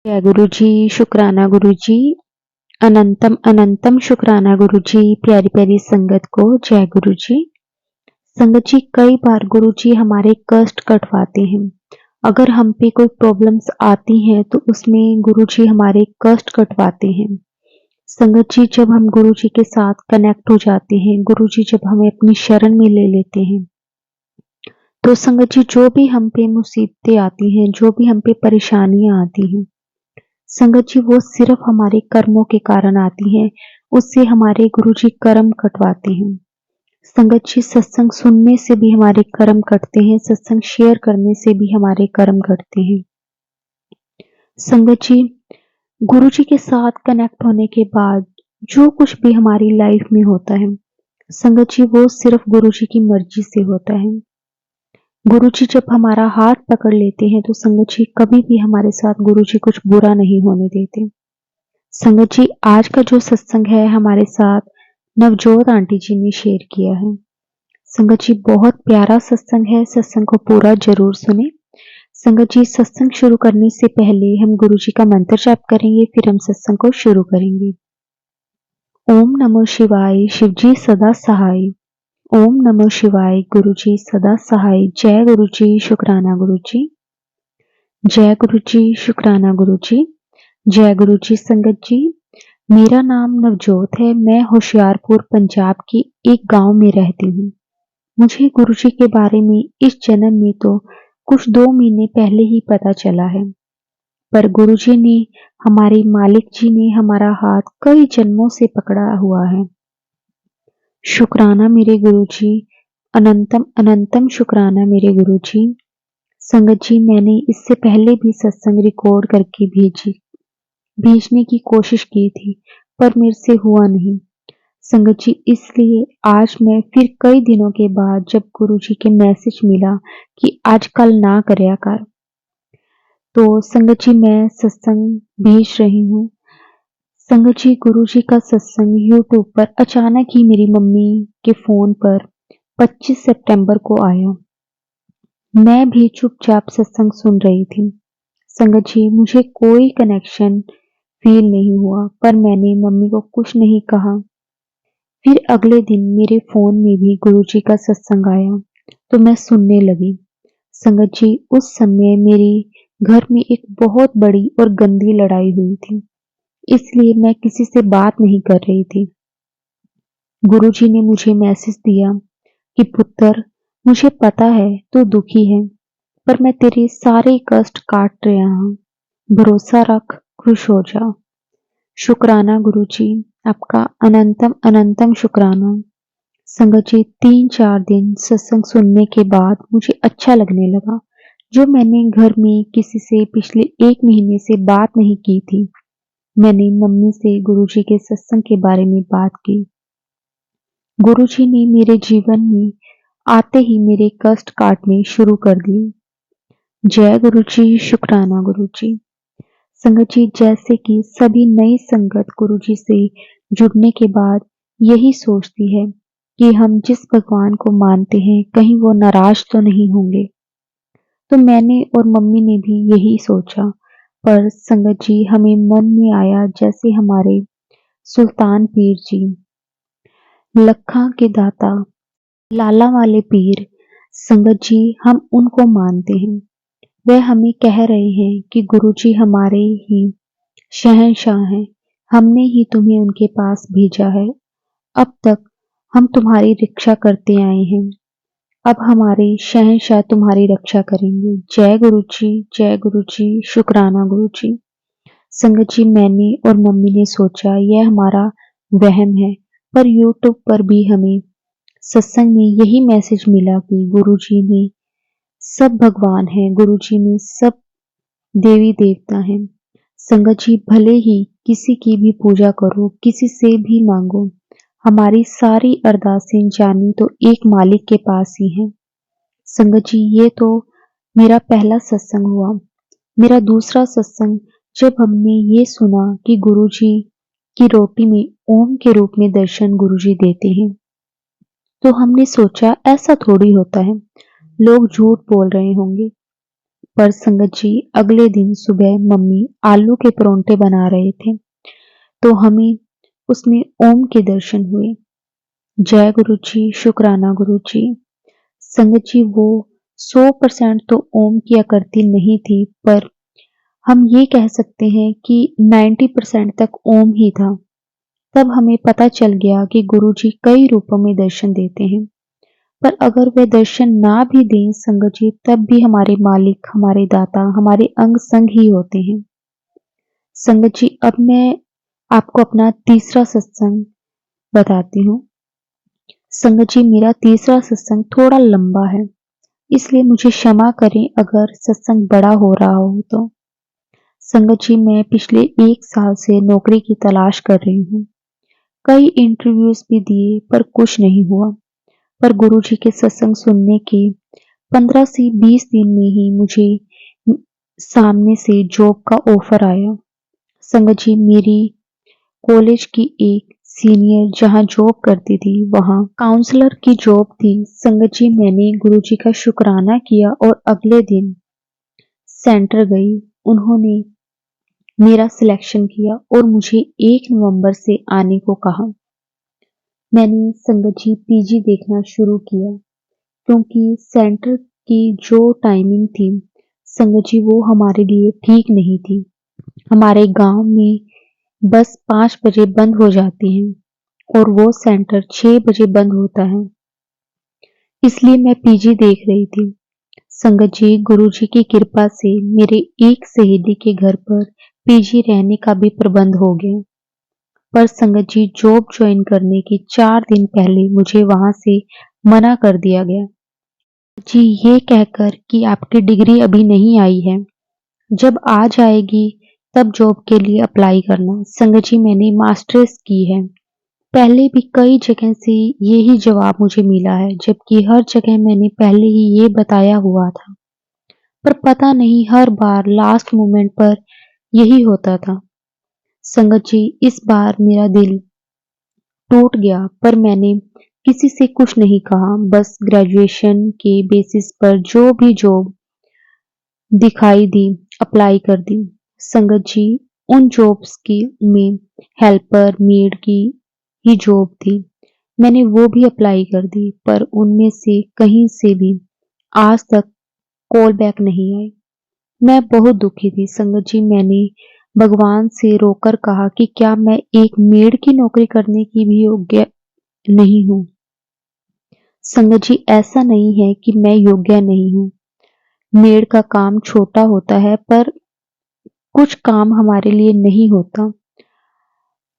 जय गुरु जी, शुक्राना गुरु जी। अनंतम अनंतम शुक्राना गुरु जी। प्यारी प्यारी संगत को जय गुरु जी। संगत जी, कई बार गुरु जी हमारे कष्ट कटवाते हैं। अगर हम पे कोई प्रॉब्लम्स आती हैं तो उसमें गुरु जी हमारे कष्ट कटवाते हैं। संगत जी, जब हम गुरु जी के साथ कनेक्ट हो जाते हैं, गुरु जी जब हमें अपनी शरण में ले लेते हैं, तो संगत जी जो भी हम पे मुसीबतें आती हैं, जो भी हम पे परेशानियां आती हैं, संगत जी वो सिर्फ हमारे कर्मों के कारण आती हैं। उससे हमारे गुरुजी कर्म कटवाते हैं। संगत जी, सत्संग सुनने से भी हमारे कर्म कटते हैं, सत्संग शेयर करने से भी हमारे कर्म कटते हैं। संगत जी, गुरुजी के साथ कनेक्ट होने के बाद जो कुछ भी हमारी लाइफ में होता है, संगत जी वो सिर्फ गुरुजी की मर्जी से होता है। गुरुजी जब हमारा हाथ पकड़ लेते हैं तो संगत जी कभी भी हमारे साथ गुरुजी कुछ बुरा नहीं होने देते। संगत जी, आज का जो सत्संग है हमारे साथ नवजोत आंटी जी ने शेयर किया है। संगत जी बहुत प्यारा सत्संग है, सत्संग को पूरा जरूर सुने। संगत जी, सत्संग शुरू करने से पहले हम गुरु जी का मंत्र जाप करेंगे, फिर हम सत्संग को शुरू करेंगे। ओम नमो शिवाय, शिव जी सदा सहाय। ओम नमो शिवाय, गुरु जी सदा सहाय। जय गुरु जी, शुक्राना गुरु जी। जय गुरु जी, शुक्राना गुरु जी। जय गुरु जी। संगत जी, मेरा नाम नवजोत है। मैं होशियारपुर पंजाब की एक गांव में रहती हूँ। मुझे गुरुजी के बारे में इस जन्म में तो कुछ 2 महीने पहले ही पता चला है, पर गुरुजी ने, हमारे मालिक जी ने हमारा हाथ कई जन्मों से पकड़ा हुआ है। शुक्राना मेरे गुरुजी, अनंतम अनंतम शुक्राना मेरे गुरुजी। संगत जी, मैंने इससे पहले भी सत्संग रिकॉर्ड करके भेजने की कोशिश की थी, पर मेरे से हुआ नहीं। संगत जी, इसलिए आज मैं फिर कई दिनों के बाद जब गुरुजी के मैसेज मिला कि आजकल ना करया कर, तो संगत जी मैं सत्संग भेज रही हूँ। संगत जी, गुरुजी का सत्संग यूट्यूब पर अचानक ही मेरी मम्मी के फोन पर 25 सितंबर को आया। मैं भी चुपचाप सत्संग सुन रही थी। संगत जी, मुझे कोई कनेक्शन फील नहीं हुआ, पर मैंने मम्मी को कुछ नहीं कहा। फिर अगले दिन मेरे फोन में भी गुरुजी का सत्संग आया, तो मैं सुनने लगी। संगत जी, उस समय मेरे घर में एक बहुत बड़ी और गंदी लड़ाई हुई थी, इसलिए मैं किसी से बात नहीं कर रही थी। गुरुजी ने मुझे मैसेज दिया कि पुत्र, मुझे पता है तू दुखी है, पर मैं तेरे सारे कष्ट काट रहा हूँ। भरोसा रख, खुश हो जा। शुक्राना गुरुजी, आपका अनंतम अनंतम शुक्राना। संगत जी, 3-4 दिन सत्संग सुनने के बाद मुझे अच्छा लगने लगा। जो मैंने घर में किसी से पिछले 1 महीने से बात नहीं की थी, मैंने मम्मी से गुरुजी के सत्संग के बारे में बात की। गुरुजी ने मेरे जीवन में आते ही मेरे कष्ट काटने शुरू कर दिए। जय गुरुजी, शुक्राना गुरुजी। संगत जी, जैसे कि सभी नई संगत गुरुजी से जुड़ने के बाद यही सोचती है कि हम जिस भगवान को मानते हैं कहीं वो नाराज तो नहीं होंगे, तो मैंने और मम्मी ने भी यही सोचा। पर संगत जी, हमें मन में आया जैसे हमारे सुल्तान पीर जी, लखा के दाता, लाला वाले पीर, संगत जी हम उनको मानते हैं। वह हमें कह रहे हैं कि गुरुजी हमारे ही शहंशाह हैं, हमने ही तुम्हें उनके पास भेजा है। अब तक हम तुम्हारी रक्षा करते आए हैं, अब हमारे शहंशाह तुम्हारी रक्षा करेंगे। जय गुरु जी, जय गुरु जी, शुक्राना गुरु जी। संगत जी, मैंने और मम्मी ने सोचा यह हमारा वहम है, पर यूट्यूब पर भी हमें सत्संग में यही मैसेज मिला कि गुरु जी में सब भगवान हैं, गुरु जी में सब देवी देवता हैं। संगत जी, भले ही किसी की भी पूजा करो, किसी से भी मांगो, हमारी सारी अरदासें जानी तो एक मालिक के पास ही है। संगत जी, ये तो मेरा पहला सत्संग हुआ। मेरा दूसरा सत्संग जब हमने ये सुना कि गुरुजी की रोटी में ओम के रूप में दर्शन गुरुजी देते हैं, तो हमने सोचा ऐसा थोड़ी होता है, लोग झूठ बोल रहे होंगे। पर संगत जी अगले दिन सुबह मम्मी आलू के परोंठे बना रहे थे तो हमें उसमें ओम के दर्शन हुए। जय गुरु जी, शुक्राना गुरु जी। संगत जी वो 100% तो ओम किया करती नहीं थी, पर हम ये कह सकते हैं कि 90% तक ओम ही था। तब हमें पता चल गया कि गुरुजी कई रूपों में दर्शन देते हैं, पर अगर वे दर्शन ना भी दें संगत जी, तब भी हमारे मालिक, हमारे दाता, हमारे अंग संग ही होते हैं। संगत जी अब मैं आपको अपना तीसरा सत्संग बताती हूँ। संगत जी मेरा तीसरा सत्संग थोड़ा लंबा है, इसलिए मुझे क्षमा करें अगर सत्संग बड़ा हो रहा हो तो। संगत जी मैं पिछले 1 साल से नौकरी की तलाश कर रही हूँ। कई इंटरव्यूज भी दिए पर कुछ नहीं हुआ। पर गुरुजी के सत्संग सुनने के 15 से 20 दिन में ही मुझे सामने से जॉब का ऑफर आया। संगत जी मेरी कॉलेज की एक सीनियर जहाँ जॉब करती थी वहाँ काउंसलर की जॉब थी। संगत जी मैंने गुरुजी का शुक्राना किया और अगले दिन सेंटर गई। उन्होंने मेरा सिलेक्शन किया और मुझे 1 नवंबर से आने को कहा। मैंने संगत जी पीजी देखना शुरू किया क्योंकि सेंटर की जो टाइमिंग थी संगत जी वो हमारे लिए ठीक नहीं थी। हमारे गांव में बस 5 बजे बंद हो जाती है और वो सेंटर 6 बजे बंद होता है, इसलिए मैं पीजी देख रही थी। संगत जी गुरुजी की कृपा से मेरे एक सहेली के घर पर पीजी रहने का भी प्रबंध हो गया। पर संगत जी जॉब ज्वाइन करने के 4 दिन पहले मुझे वहां से मना कर दिया गया। जी ये कहकर कि आपकी डिग्री अभी नहीं आई है, जब आ जाएगी तब जॉब के लिए अप्लाई करना। संगत जी मैंने मास्टर्स की है। पहले भी कई जगह से यही जवाब मुझे मिला है, जबकि हर जगह मैंने पहले ही ये बताया हुआ था, पर पता नहीं हर बार लास्ट मोमेंट पर यही होता था। संगत जी इस बार मेरा दिल टूट गया, पर मैंने किसी से कुछ नहीं कहा, बस ग्रेजुएशन के बेसिस पर जो भी जॉब दिखाई दी अप्लाई कर दी। संगत जी उन जॉब्स की में हेल्पर मेड की ही जॉब थी। मैंने वो भी अप्लाई कर दी, पर उनमें से कहीं से भी आज तक कॉल बैक नहीं आई। मैं बहुत दुखी थी। संगत जी मैंने भगवान से रोकर कहा कि क्या मैं एक मेड की नौकरी करने की भी योग्य नहीं हूँ। संगत जी ऐसा नहीं है कि मैं योग्य नहीं हूँ। मेड का काम छोटा होता है, पर कुछ काम हमारे लिए नहीं होता।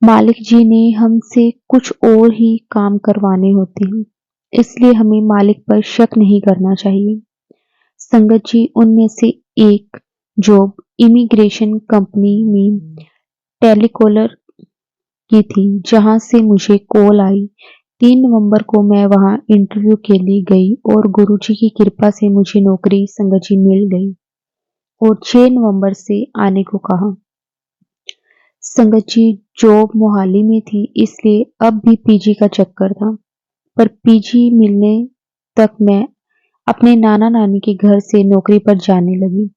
मालिक जी ने हमसे कुछ और ही काम करवाने होते हैं, इसलिए हमें मालिक पर शक नहीं करना चाहिए। संगत जी उनमें से एक जॉब इमिग्रेशन कंपनी में टेलीकॉलर की थी, जहां से मुझे कॉल आई। 3 नवंबर को मैं वहां इंटरव्यू के लिए गई और गुरुजी की कृपा से मुझे नौकरी संगत जी मिल गई और 6 नवंबर से आने को कहा। संगत जी जॉब मोहाली में थी, इसलिए अब भी पीजी का चक्कर था, पर पीजी मिलने तक मैं अपने नाना नानी के घर से नौकरी पर जाने लगी।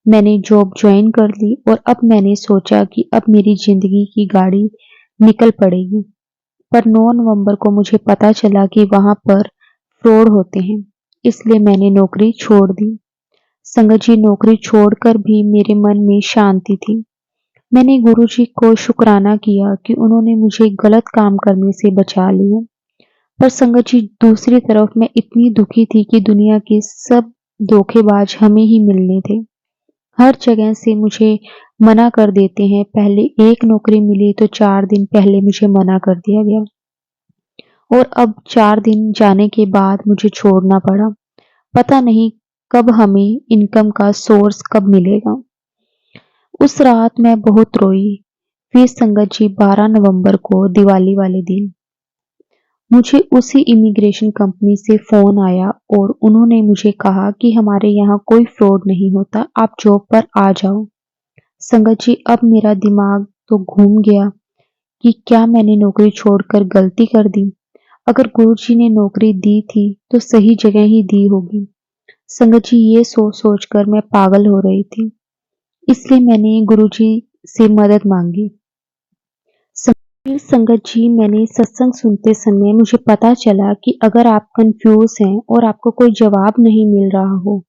मैंने जॉब ज्वाइन कर ली और अब मैंने सोचा कि अब मेरी जिंदगी की गाड़ी निकल पड़ेगी। पर 9 नवंबर को मुझे पता चला कि वहां पर फ्रॉड होते हैं, इसलिए मैंने नौकरी छोड़ दी। संगत जी नौकरी छोड़कर भी मेरे मन में शांति थी। मैंने गुरुजी को शुक्राना किया कि उन्होंने मुझे गलत काम करने से बचा लिया। पर संगत जी दूसरी तरफ मैं इतनी दुखी थी कि दुनिया के सब धोखेबाज हमें ही मिलने थे। हर जगह से मुझे मना कर देते हैं। पहले एक नौकरी मिली तो 4 दिन पहले मुझे मना कर दिया गया और अब 4 दिन जाने के बाद मुझे छोड़ना पड़ा। पता नहीं कब हमें इनकम का सोर्स कब मिलेगा। उस रात मैं बहुत रोई। फिर संगत जी 12 नवंबर को दिवाली वाले दिन मुझे उसी इमिग्रेशन कंपनी से फोन आया और उन्होंने मुझे कहा कि हमारे यहाँ कोई फ्रॉड नहीं होता, आप जॉब पर आ जाओ। संगत जी अब मेरा दिमाग तो घूम गया कि क्या मैंने नौकरी छोड़कर गलती कर दी। अगर गुरुजी ने नौकरी दी थी तो सही जगह ही दी होगी। संगत जी ये सोच सोचकर मैं पागल हो रही थी, इसलिए मैंने गुरुजी से मदद मांगी। फिर संगत जी मैंने सत्संग सुनते समय मुझे पता चला कि अगर आप कंफ्यूज हैं और आपको कोई जवाब नहीं मिल रहा हो,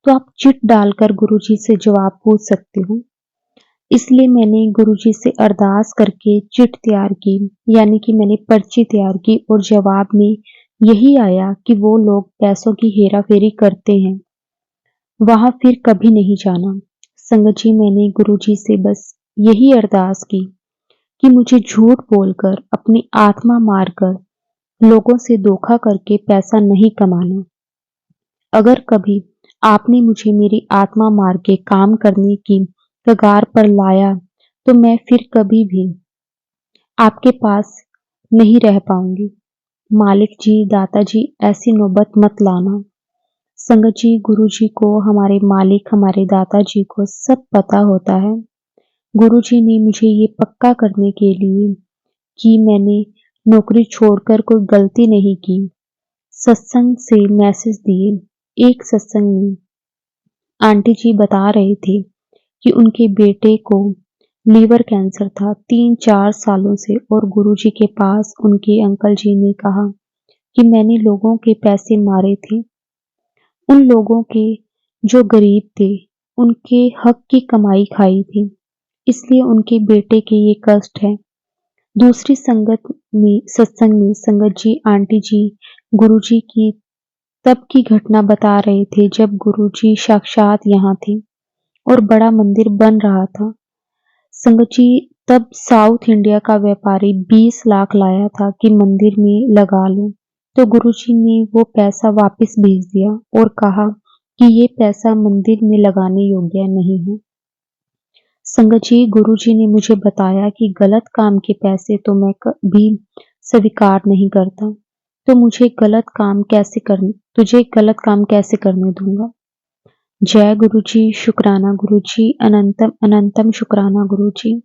तो आप चिट डालकर गुरुजी से जवाब पूछ सकते हो। इसलिए मैंने गुरुजी से अरदास करके चिट तैयार की, यानी कि मैंने पर्ची तैयार की और जवाब में यही आया कि वो लोग पैसों की हेरा-फेरी करते हैं। वहाँ फिर कभी नहीं जाना। संगत जी मैंने गुरुजी से बस यही अरदास की कि मुझे झूठ बोलकर, अपनी आत्मा मारकर, लोगों से धोखा करके पैसा नहीं कमाना। अगर कभी आपने मुझे मेरी आत्मा मार के काम करने की कगार पर लाया, तो मैं फिर कभी भी आपके पास नहीं रह पाऊंगी। मालिक जी, दाता जी, ऐसी नौबत मत लाना। संगत जी, गुरु जी को, हमारे मालिक, हमारे दाता जी को सब पता होता है। गुरु जी ने मुझे ये पक्का करने के लिए कि मैंने नौकरी छोड़कर कोई गलती नहीं की, सत्संग से मैसेज दिए। एक सत्संग में आंटी जी बता रहे थे कि उनके बेटे को लीवर कैंसर था 3-4 सालों से, और गुरुजी के पास उनके अंकल जी ने कहा कि मैंने लोगों के पैसे मारे थे, उन लोगों के जो गरीब थे, उनके हक की कमाई खाई थी, इसलिए उनके बेटे के ये कष्ट है। दूसरी सत्संग में संगत जी, आंटी जी गुरुजी की तब की घटना बता रहे थे जब गुरुजी साक्षात यहाँ थे और बड़ा मंदिर बन रहा था। संगत जी, तब साउथ इंडिया का व्यापारी 20 लाख लाया था कि मंदिर में लगा लो, तो गुरुजी ने वो पैसा वापस भेज दिया और कहा कि ये पैसा मंदिर में लगाने योग्य नहीं है। संगत जी, गुरुजी ने मुझे बताया कि गलत काम के पैसे तो मैं कभी स्वीकार नहीं करता, तो तुझे गलत काम कैसे करने दूंगा। जय गुरुजी, शुक्राना गुरुजी, अनंतम अनंतम शुक्राना गुरुजी।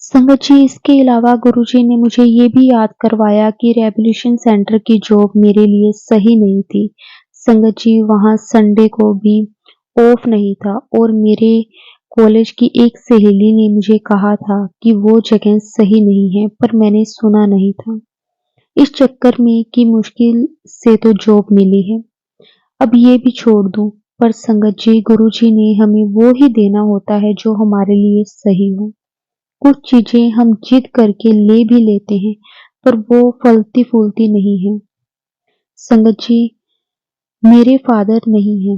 संगत जी, इसके अलावा गुरुजी ने मुझे ये भी याद करवाया कि रिहैबिलिटेशन सेंटर की जॉब मेरे लिए सही नहीं थी। संगत जी, वहाँ संडे को भी ऑफ नहीं था और मेरे कॉलेज की एक सहेली ने मुझे कहा था कि वो जगह सही नहीं है, पर मैंने सुना नहीं था। इस चक्कर में कि मुश्किल से तो जॉब मिली है, अब ये भी छोड़ दूं, पर संगत जी, गुरुजी ने हमें वो ही देना होता है जो हमारे लिए सही हो। कुछ चीजें हम जिद करके ले भी लेते हैं, पर वो फलती फूलती नहीं है। संगत जी, मेरे फादर नहीं है,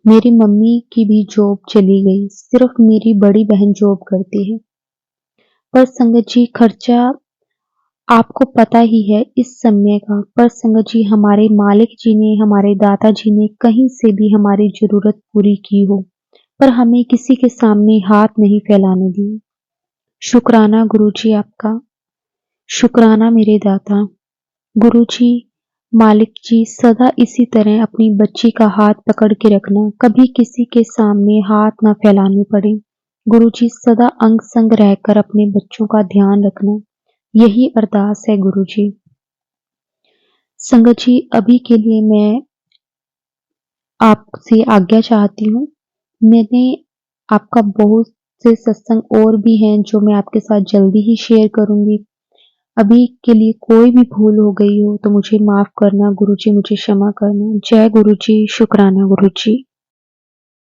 मेरी मम्मी की भी जॉब चली गई, सिर्फ मेरी बड़ी बहन जॉब करती है। पर संगत जी, खर्चा आपको पता ही है इस समय का। पर संगत जी, हमारे मालिक जी ने, हमारे दाता जी ने कहीं से भी हमारी जरूरत पूरी की हो, पर हमें किसी के सामने हाथ नहीं फैलाने दिए। शुक्राना गुरुजी आपका, शुक्राना मेरे दाता। गुरुजी, मालिक जी, सदा इसी तरह अपनी बच्ची का हाथ पकड़ के रखना, कभी किसी के सामने हाथ ना फैलाने पड़े। गुरुजी, सदा अंग संग रहकर अपने बच्चों का ध्यान रखना, यही अरदास है गुरुजी। संगत जी, अभी के लिए मैं आपसे आज्ञा चाहती हूँ। मैंने आपका बहुत से सत्संग और भी हैं जो मैं आपके साथ जल्दी ही शेयर करूंगी। अभी के लिए कोई भी भूल हो गई हो तो मुझे माफ करना गुरुजी, मुझे क्षमा करना। जय गुरुजी, शुक्राना गुरुजी।